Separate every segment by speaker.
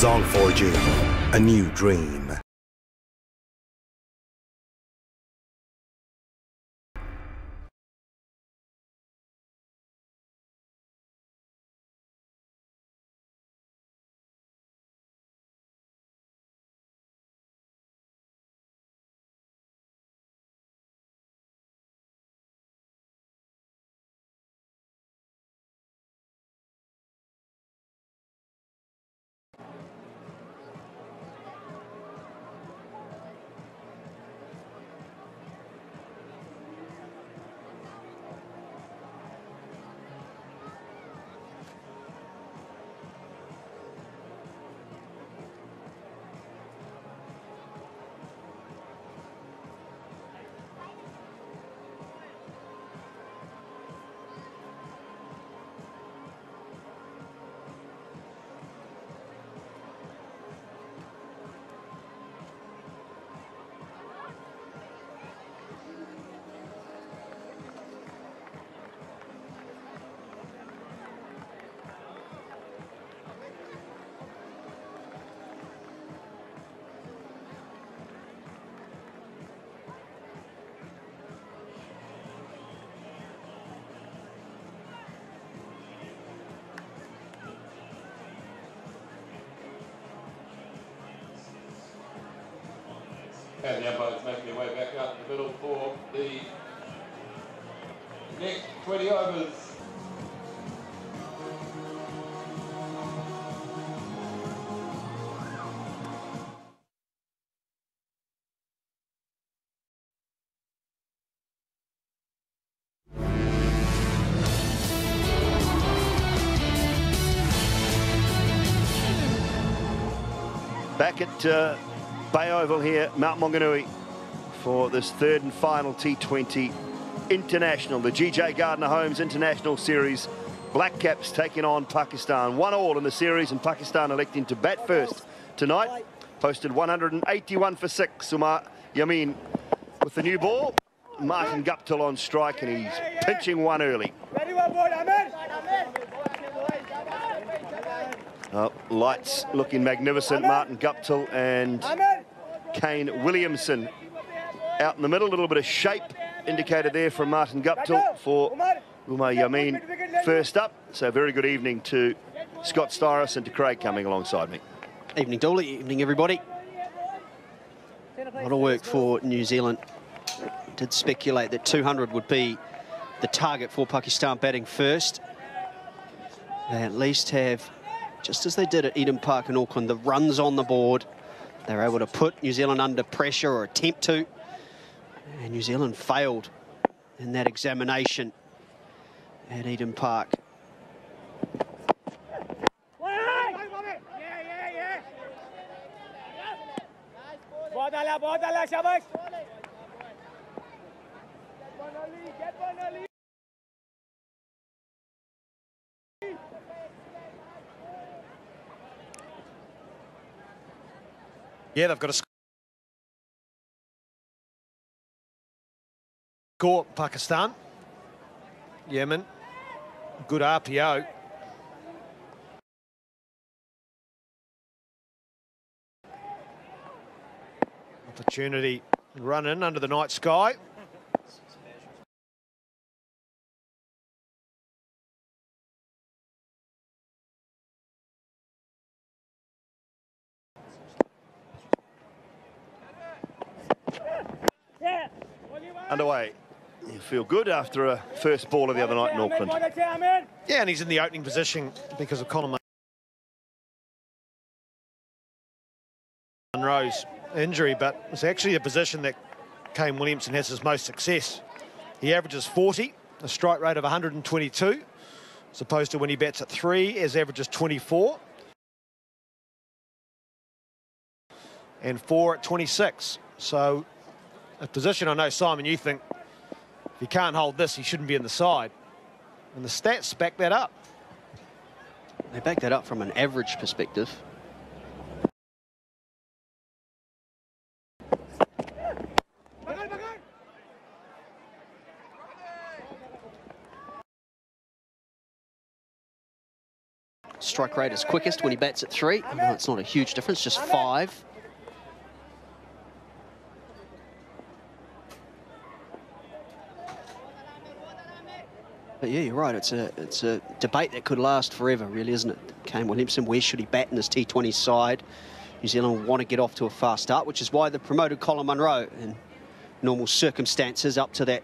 Speaker 1: song forging a new dream.
Speaker 2: And the umpires making their way back out in the middle for the next 20 overs.
Speaker 3: Back at Bay Oval here, Mount Maunganui, for this third and final T20 International, the GJ Gardner Holmes International Series. Black Caps taking on Pakistan. 1-1 in the series, and Pakistan electing to bat first tonight. Posted 181 for 6. Umar Yamin with the new ball. Martin Guptill on strike, and he's pinching one early. Lights looking magnificent. Martin Guptill and Kane Williamson out in the middle. A little bit of shape indicated there from Martin Guptill for Umar Yamin first up. So very good evening to Scott Styris and to Craig coming alongside me.
Speaker 4: Evening, Dooley. Evening, everybody. A lot of work for New Zealand. Did speculate that 200 would be the target for Pakistan batting first. They at least have, just as they did at Eden Park in Auckland, the runs on the board. They were able to put New Zealand under pressure, or attempt to. And New Zealand failed in that examination at Eden Park.
Speaker 5: Yeah, they've got a score, Pakistan. Yemen, good RPO. Opportunity run in under the night sky.
Speaker 3: Underway. You feel good after a first ball of the other night in Auckland.
Speaker 5: Yeah, and he's in the opening position because of Conor Munro's injury, but it's actually a position that Kane Williamson has his most success. He averages 40, a strike rate of 122, as opposed to when he bats at 3, his averages 24. And 4 at 26. So a position, I know, Simon, you think if he can't hold this, he shouldn't be in the side. And the stats back that up.
Speaker 4: They back that up from an average perspective. strike rate is quickest when he bats at 3. I know it's not a huge difference, just 5. But yeah, you're right. It's a debate that could last forever, really, isn't it? Kane Williamson, where should he bat in his T20 side? New Zealand will want to get off to a fast start, which is why the promoted Colin Munro, in normal circumstances, up to that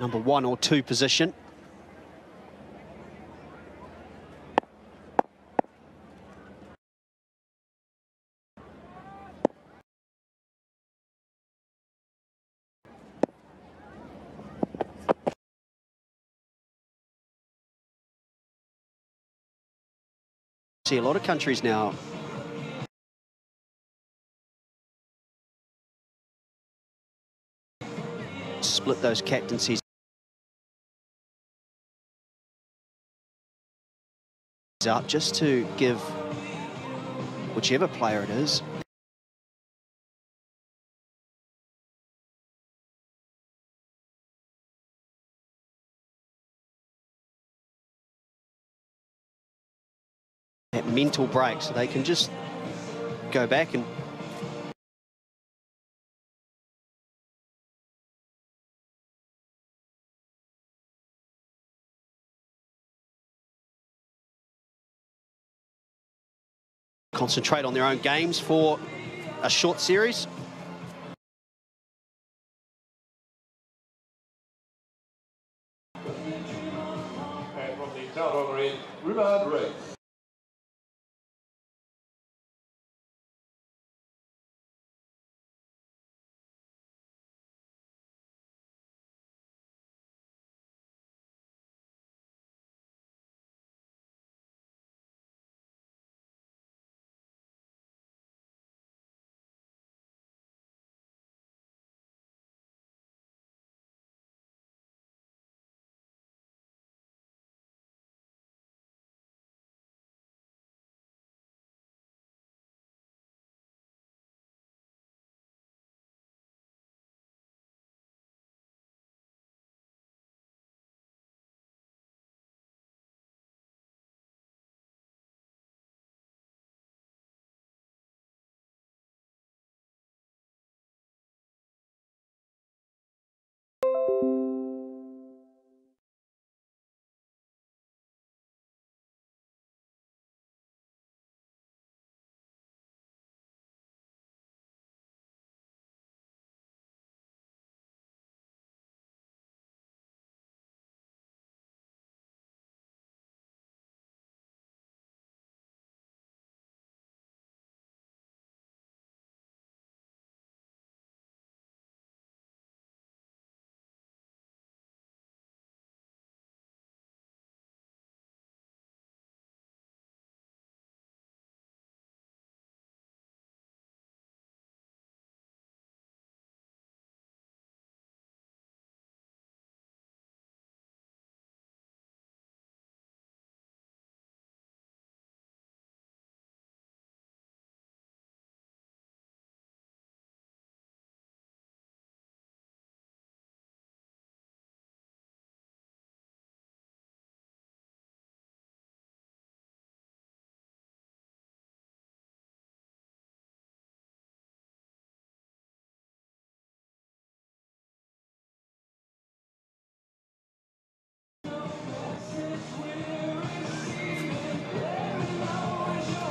Speaker 4: number 1 or 2 position. See a lot of countries now split those captaincies up just to give whichever player it is that mental break, so they can just go back and concentrate on their own games for a short series.
Speaker 2: And from the South over in Rhubarb Race.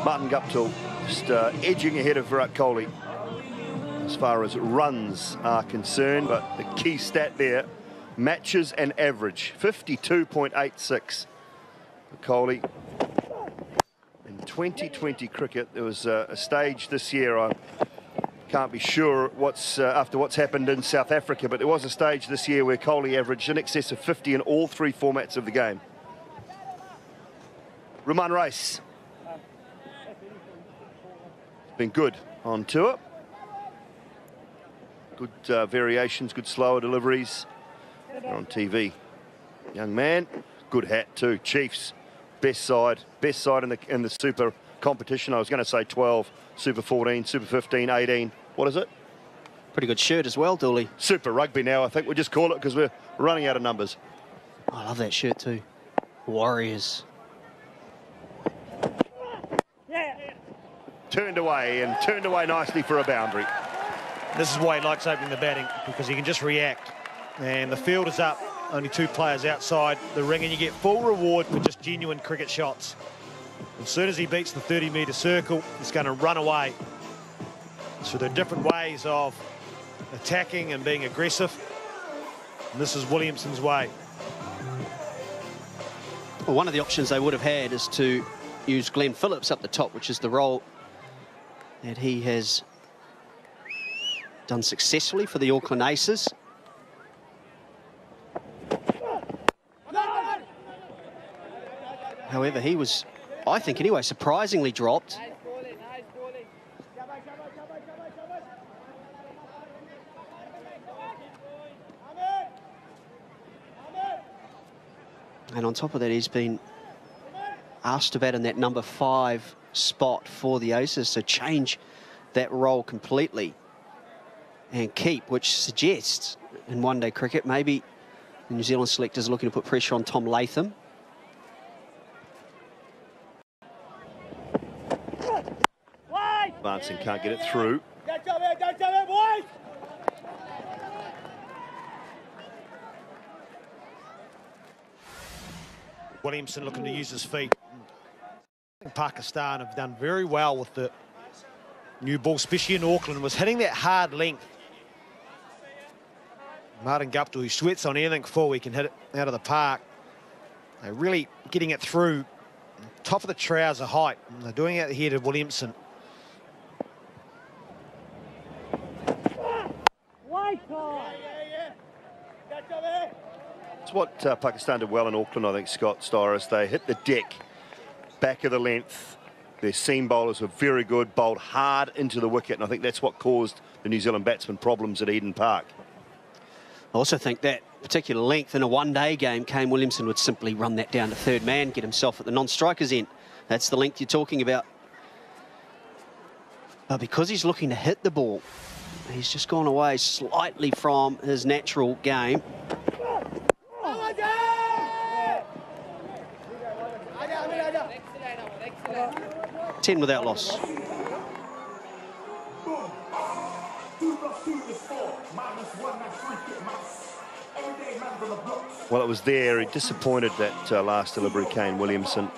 Speaker 3: Martin Guptill just edging ahead of Virat Kohli as far as runs are concerned, but the key stat there, matches and average, 52.86 for Kohli. In 2020 cricket, there was a stage this year, I can't be sure after what's happened in South Africa, but there was a stage this year where Kohli averaged in excess of 50 in all 3 formats of the game. Roman Reis. Been good on tour. Good variations, good slower deliveries. They're on TV. Young man, good hat too. Chiefs, best side in the Super competition. I was going to say 12, Super 14, Super 15, 18. What is it?
Speaker 4: pretty good shirt as well, Dooley.
Speaker 3: Super Rugby now, I think. We'll just call it because we're running out of numbers.
Speaker 4: I love that shirt too. Warriors.
Speaker 3: turned away, and turned away nicely for a boundary.
Speaker 5: This is why he likes opening the batting, because he can just react. And the field is up, only 2 players outside the ring, and you get full reward for just genuine cricket shots. As soon as he beats the 30-metre circle, he's going to run away. So there are different ways of attacking and being aggressive, and this is Williamson's way.
Speaker 4: Well, one of the options they would have had is to use Glenn Phillips up the top, which is the role that he has done successfully for the Auckland Aces. However, he was, I think anyway, surprisingly dropped. And on top of that, he's been asked to bat in that number 5 spot for the Aces, so change that role completely and keep, which suggests in one-day cricket maybe the New Zealand selectors are looking to put pressure on Tom Latham.
Speaker 3: Advancing, can't get it through.
Speaker 5: Williamson looking to use his feet. Pakistan have done very well with the new ball, especially in Auckland, was hitting that hard length. Martin Guptill, who sweats on anything full, he can hit it out of the park. They're really getting it through top of the trouser height. And they're doing it here to Williamson.
Speaker 3: It's what Pakistan did well in Auckland, I think, Scott Styris. They hit the deck, back of the length. Their seam bowlers were very good, bowled hard into the wicket, and I think that's what caused the New Zealand batsmen problems at Eden Park.
Speaker 4: I also think that particular length in a one-day game, Kane Williamson would simply run that down to third man, get himself at the non-strikers end. That's the length you're talking about. But because he's looking to hit the ball, he's just gone away slightly from his natural game. 10 without loss.
Speaker 3: Well, it was there. He disappointed that last delivery, Kane Williamson.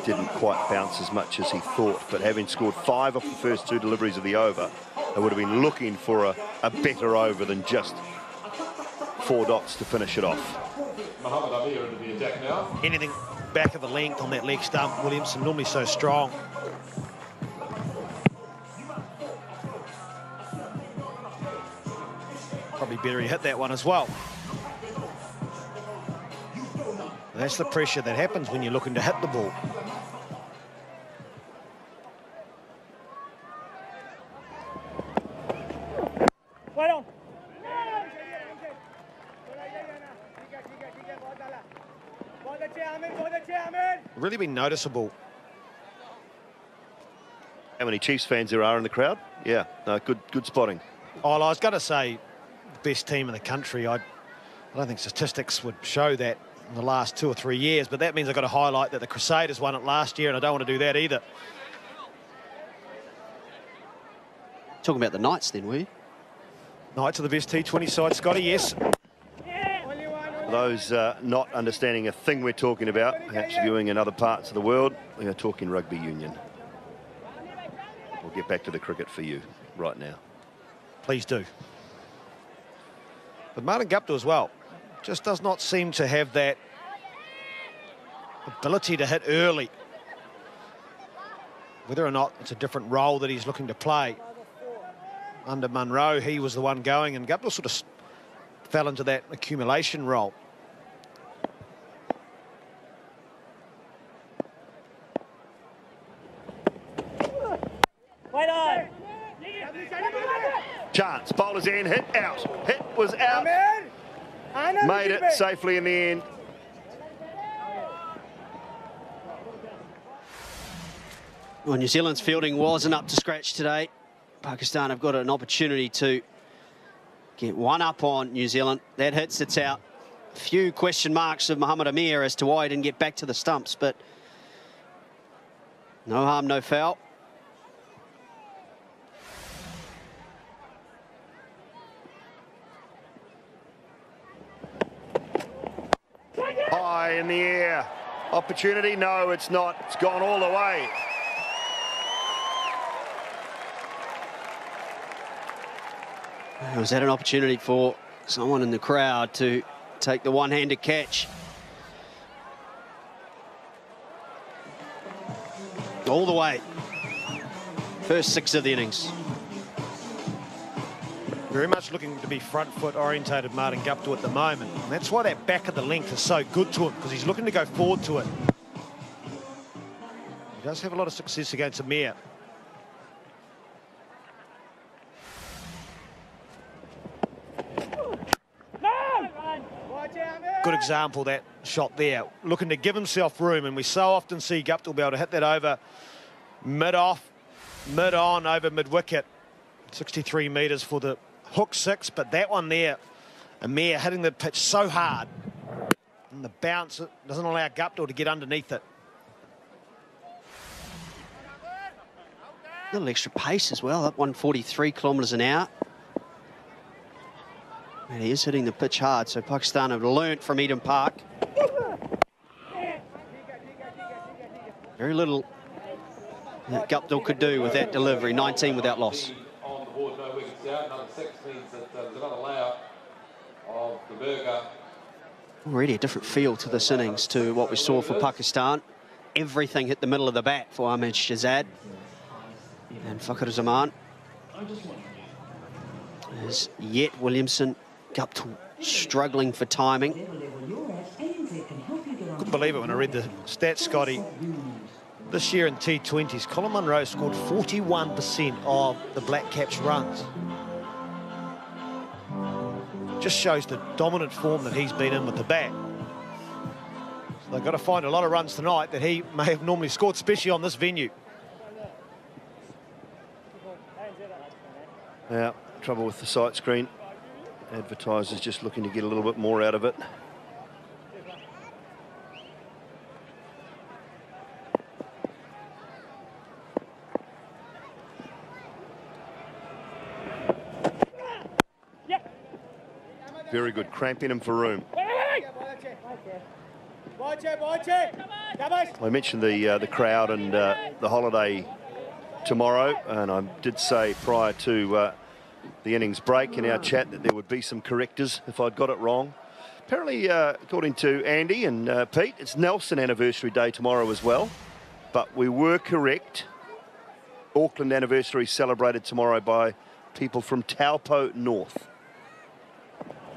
Speaker 3: Didn't quite bounce as much as he thought, but having scored 5 off the first 2 deliveries of the over, they would have been looking for a better over than just 4 dots to finish it off.
Speaker 2: Mohammed Amir into the attack now.
Speaker 5: Anything back of the length on that leg stump, Williamson normally so strong. Probably better he hit that one as well. That's the pressure that happens when you're looking to hit the ball. Really been noticeable.
Speaker 3: How many Chiefs fans there are in the crowd? Yeah, good spotting.
Speaker 5: Oh, I was going to say the best team in the country. I don't think statistics would show that in the last 2 or 3 years, but that means I've got to highlight that the Crusaders won it last year, and I don't want to do that either.
Speaker 4: Talking about the Knights then, were you?
Speaker 5: Knights are the best T20 side, Scotty, yes.
Speaker 3: Those not understanding a thing we're talking about, perhaps viewing in other parts of the world, we are talking rugby union. We'll get back to the cricket for you right now.
Speaker 5: Please do. But Martin Guptill as well just does not seem to have that ability to hit early. Whether or not it's a different role that he's looking to play. Under Munro, he was the one going, and Guptill sort of fell into that accumulation role.
Speaker 3: Chance, bowlers in, hit out. Hit was out. Made it safely in the end.
Speaker 4: Well, New Zealand's fielding wasn't up to scratch today. Pakistan have got an opportunity to get one up on New Zealand. That hits, it's out. A few question marks of Mohammed Amir as to why he didn't get back to the stumps, but No harm, no foul.
Speaker 3: High in the air. Opportunity? No, it's not. It's gone all the way.
Speaker 4: Was that an opportunity for someone in the crowd to take the one-handed catch? All the way. First 6 of the innings.
Speaker 5: Very much looking to be front foot orientated, Martin Guptill, at the moment. And that's why that back of the length is so good to him, because he's looking to go forward to it. He does have a lot of success against Amir. Good example, that shot there. Looking to give himself room, and we so often see Guptill be able to hit that over mid-off, mid-on, over mid-wicket. 63 metres for the hook 6, but that one there, Amir hitting the pitch so hard, and the bounce doesn't allow Guptill to get underneath it.
Speaker 4: A little extra pace as well, up 143 kilometres an hour. And he is hitting the pitch hard, so Pakistan have learnt from Eden Park. Very little that Guptill could do with that delivery, 19 without loss.
Speaker 2: On the board, no wickets out. Number 6 means that there's another layout of the burger.
Speaker 4: Already a different feel to this innings to what we saw for Pakistan. Everything hit the middle of the bat for Ahmed Shahzad and Fakhar Zaman. As yet Williamson, Guptill struggling for timing.
Speaker 5: Couldn't believe it when I read the stats, Scotty. This year in T20s, Colin Munro scored 41% of the Black Caps' runs. Just shows the dominant form that he's been in with the bat. So they've got to find a lot of runs tonight that he may have normally scored, especially on this venue.
Speaker 3: Yeah, trouble with the sight screen. Advertisers just looking to get a little bit more out of it. Very good, cramping him for room. I mentioned the crowd and the holiday tomorrow, and I did say prior to the innings break in our chat that there would be some correctors if I'd got it wrong. Apparently, according to Andy and Pete, it's Nelson anniversary day tomorrow as well, but we were correct. Auckland anniversary celebrated tomorrow by people from Taupo North.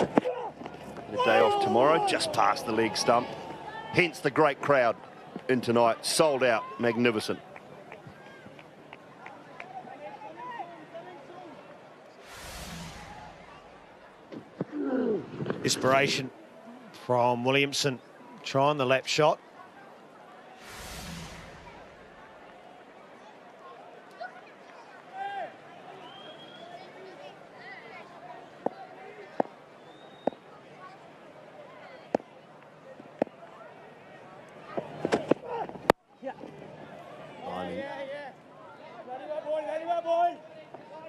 Speaker 3: A day off tomorrow, just past the leg stump. Hence the great crowd in tonight. Sold out, magnificent.
Speaker 5: Desperation from Williamson, trying the lap shot.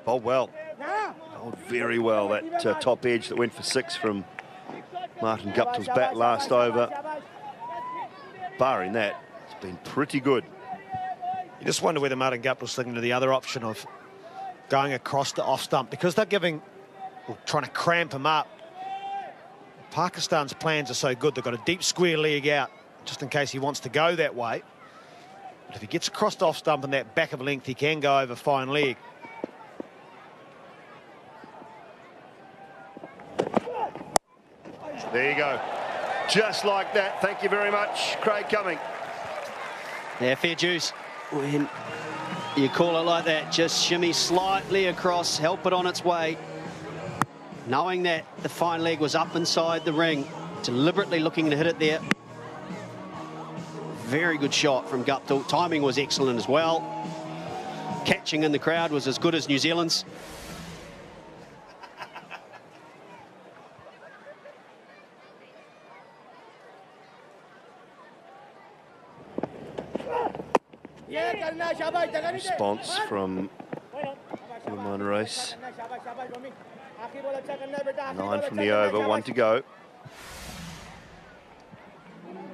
Speaker 3: Bowled well. Bowled very well. That top edge that went for 6 from Martin Guptill's bat last over. Barring that, it's been pretty good.
Speaker 5: You just wonder whether Martin Guptill's thinking of the other option of going across the off stump, because they're giving, or trying to cramp him up. Pakistan's plans are so good, they've got a deep square leg out, just in case he wants to go that way. But if he gets across the off stump and that back of length, he can go over fine leg.
Speaker 3: There you go. Just like that. Thank you very much, Craig Cumming.
Speaker 4: Yeah, fair dues. When you call it like that, just shimmy slightly across, help it on its way. Knowing that the fine leg was up inside the ring, deliberately looking to hit it there. Very good shot from Guptill. Timing was excellent as well. Catching in the crowd was as good as New Zealand's.
Speaker 3: response from the Moon race. 9 from the over, 1 to go.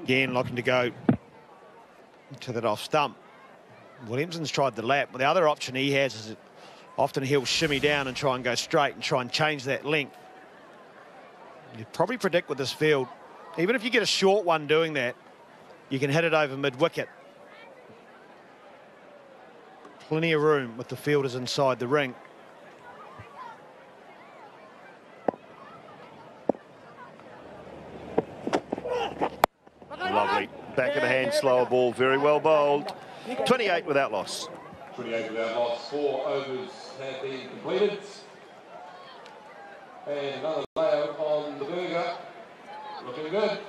Speaker 5: Again, looking to go to that off stump. Williamson's tried the lap, but the other option he has is often he'll shimmy down and try and go straight and try and change that length. You'd probably predict with this field, even if you get a short one doing that, you can hit it over mid-wicket. Plenty of room with the fielders inside the ring.
Speaker 3: Lovely. Back of the hand, slower ball, very well bowled. 28 without loss.
Speaker 2: 28 without loss. 4 overs have been completed. And another layout on the burger. Looking good.